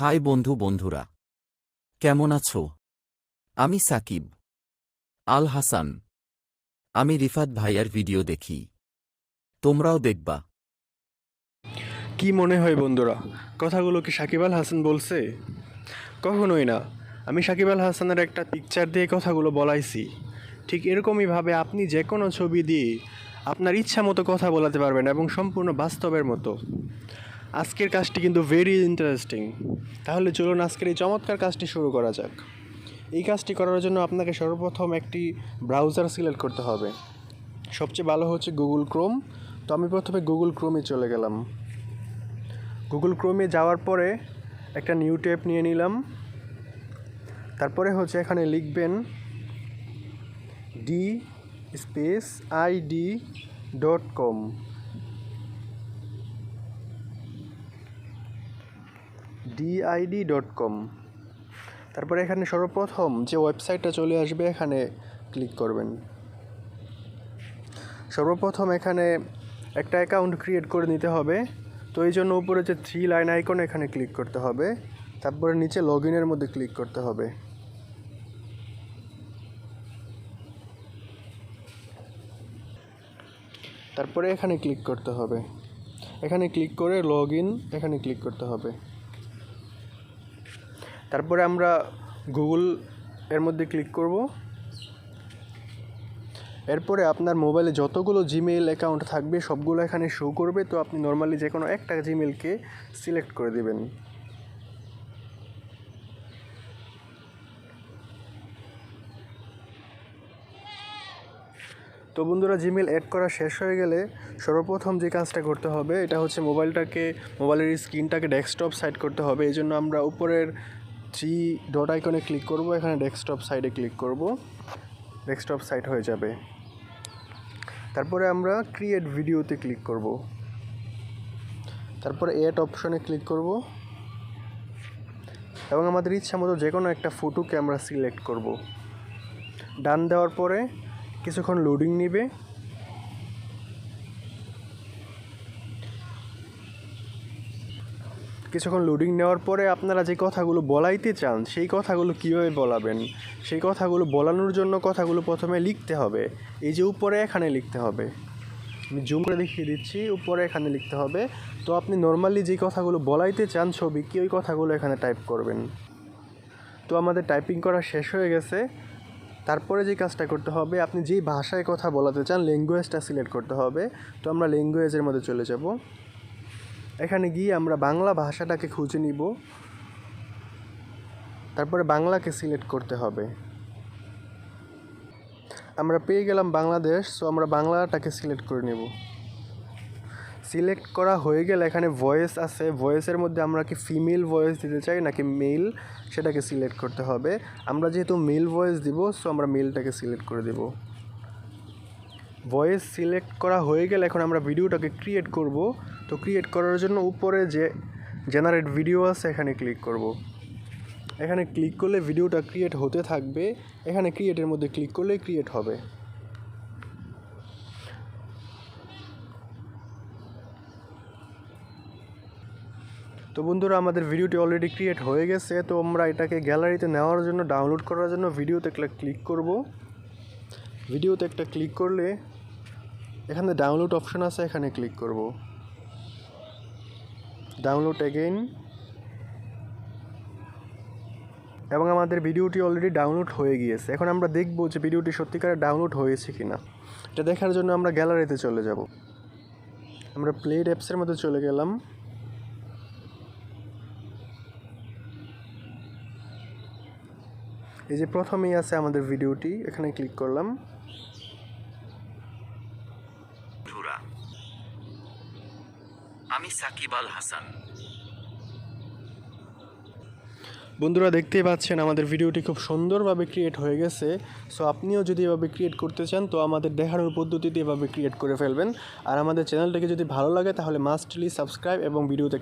High বন্ধুরা কেমন আছো? আমি সাকিব আল হাসান। আমি রিফাত ভাইয়ার ভিডিও দেখি, তোমরাও দেখবা। কি মনে হয় বন্ধুরা, কথাগুলো কি সাকিব আল হাসান বলছে? কখনোই না। আমি সাকিব আল হাসানের একটা পিকচার দিয়ে কথাগুলো বলাইছি। ঠিক এরকমইভাবে আপনি যে কোনো ছবি দিয়ে আপনার ইচ্ছা মতো কথা বলাতে পারবেন এবং সম্পূর্ণ বাস্তবের মতো। আজকের কাজটি কিন্তু ভেরি ইন্টারেস্টিং। তাহলে চলুন আজকের এই চমৎকার কাজটি শুরু করা যাক। এই কাজটি করার জন্য আপনাকে সর্বপ্রথম একটি ব্রাউজার সিলেক্ট করতে হবে। সবচেয়ে ভালো হচ্ছে গুগল ক্রোম। তো আমি প্রথমে গুগল ক্রোমে চলে গেলাম। গুগল ক্রোমে যাওয়ার পরে একটা নিউ ট্যাব নিয়ে নিলাম। তারপরে হচ্ছে এখানে লিখবেন id.com। did.com। তারপরে এখানে সর্বপ্রথম যে ওয়েবসাইটটা চলে আসবে এখানে ক্লিক করবেন। সর্বপ্রথম এখানে একটা অ্যাকাউন্ট ক্রিয়েট করে নিতে হবে। তো এই জন্য উপরে যে 3 লাইন আইকন এখানে ক্লিক করতে হবে। তারপরে নিচে লগ ইনের মধ্যে ক্লিক করতে হবে। তারপরে এখানে ক্লিক করতে হবে। এখানে ক্লিক করে লগ ইন এখানে ক্লিক করতে হবে। তারপরে আমরা গুগল এর মধ্যে ক্লিক করব। এরপরে আপনার মোবাইলে যতগুলো জিমেইল অ্যাকাউন্ট থাকবে সবগুলো এখানে শো করবে। তো আপনি নর্মালি যে কোনো একটা জিমেইলকে সিলেক্ট করে দেবেন। তো বন্ধুরা, জিমেইল অ্যাড করা শেষ হয়ে গেলে সর্বপ্রথম যে কাজটা করতে হবে এটা হচ্ছে মোবাইলের স্ক্রিনটাকে ডেস্কটপ সাইড করতে হবে। এই জন্য আমরা উপরের 3 ডট আইকনে ক্লিক করব। এখানে ডেস্কটপ সাইডে ক্লিক করব। ডেস্কটপ সাইড হয়ে যাবে। তারপরে আমরা ক্রিয়েট ভিডিওতে ক্লিক করব। তারপরে এড অপশনে ক্লিক করব এবং আমাদের ইচ্ছা মতো যে কোনো একটা ফটোকে আমরা সিলেক্ট করব। ডান দেওয়ার পরে কিছুক্ষণ লোডিং নেবে। কিছুক্ষণ লোডিং নেওয়ার পরে আপনারা যে কথাগুলো বলাইতে চান সেই কথাগুলো কীভাবে বলাবেন, সেই কথাগুলো বলানোর জন্য কথাগুলো প্রথমে লিখতে হবে। এই যে উপরে এখানে লিখতে হবে, আমি জুম করে দেখিয়ে দিচ্ছি। উপরে এখানে লিখতে হবে। তো আপনি নর্মালি যে কথাগুলো বলাইতে চান ছবি কি, ওই কথাগুলো এখানে টাইপ করবেন। তো আমাদের টাইপিং করা শেষ হয়ে গেছে। তারপরে যে কাজটা করতে হবে, আপনি যেই ভাষায় কথা বলাতে চান ল্যাঙ্গুয়েজটা সিলেক্ট করতে হবে। তো আমরা ল্যাঙ্গুয়েজের মধ্যে চলে যাব। এখানে গিয়ে আমরা বাংলা ভাষাটাকে খুঁজে নিব। তারপরে বাংলাকে সিলেক্ট করতে হবে। আমরা পেয়ে গেলাম বাংলাদেশ। সো আমরা বাংলাটাকে সিলেক্ট করে নেব। সিলেক্ট করা হয়ে গেলে এখানে ভয়েস আছে। ভয়েসের মধ্যে আমরা কি ফিমেল ভয়েস দিতে চাই নাকি মেল, সেটাকে সিলেক্ট করতে হবে। আমরা যেহেতু মেল ভয়েস দিব, সো আমরা মেলটাকে সিলেক্ট করে দেব। ভয়েস সিলেক্ট করা হয়ে গেলে এখন আমরা ভিডিওটাকে ক্রিয়েট করব। তো ক্রিয়েট করার জন্য উপরে যে জেনারেট ভিডিও আছে এখানে ক্লিক করব। এখানে ক্লিক করলে ভিডিওটা ক্রিয়েট হতে থাকবে। এখানে ক্রিয়েটের মধ্যে ক্লিক করলেই ক্রিয়েট হবে। তো বন্ধুরা, আমাদের ভিডিওটি অলরেডি ক্রিয়েট হয়ে গেছে। তো আমরা এটাকে গ্যালারিতে নেওয়ার জন্য, ডাউনলোড করার জন্য ভিডিওতে ক্লিক করব। ভিডিওতে একটা ক্লিক করলে এখানে ডাউনলোড অপশন আছে, এখানে ক্লিক করব। Download again. এবং আমাদের ভিডিওটি অলরেডি ডাউনলোড হয়ে গিয়েছে। এখন আমরা দেখব যে ভিডিওটি সত্যিকারে ডাউনলোড হয়েছে কিনা। এটা দেখার জন্য আমরা গ্যালারিতে চলে যাব। আমরা প্লেড অ্যাপসের মধ্যে চলে গেলাম। এই যে প্রথমেই আছে আমাদের ভিডিওটি, এখানে ক্লিক করলাম। আমি সাকিব আল হাসান। বন্ধুরা, দেখতেই পাচ্ছেন আমাদের ভিডিওটি খুব সুন্দরভাবে ক্রিয়েট হয়ে গেছে। সো আপনিও যদি এভাবে ক্রিয়েট করতে চান তো আমাদের দেখানোর পদ্ধতিতে এভাবে ক্রিয়েট করে ফেলবেন। আর আমাদের চ্যানেলটাকে যদি ভালো লাগে তাহলে মাস্টলি সাবস্ক্রাইব এবং ভিডিওতে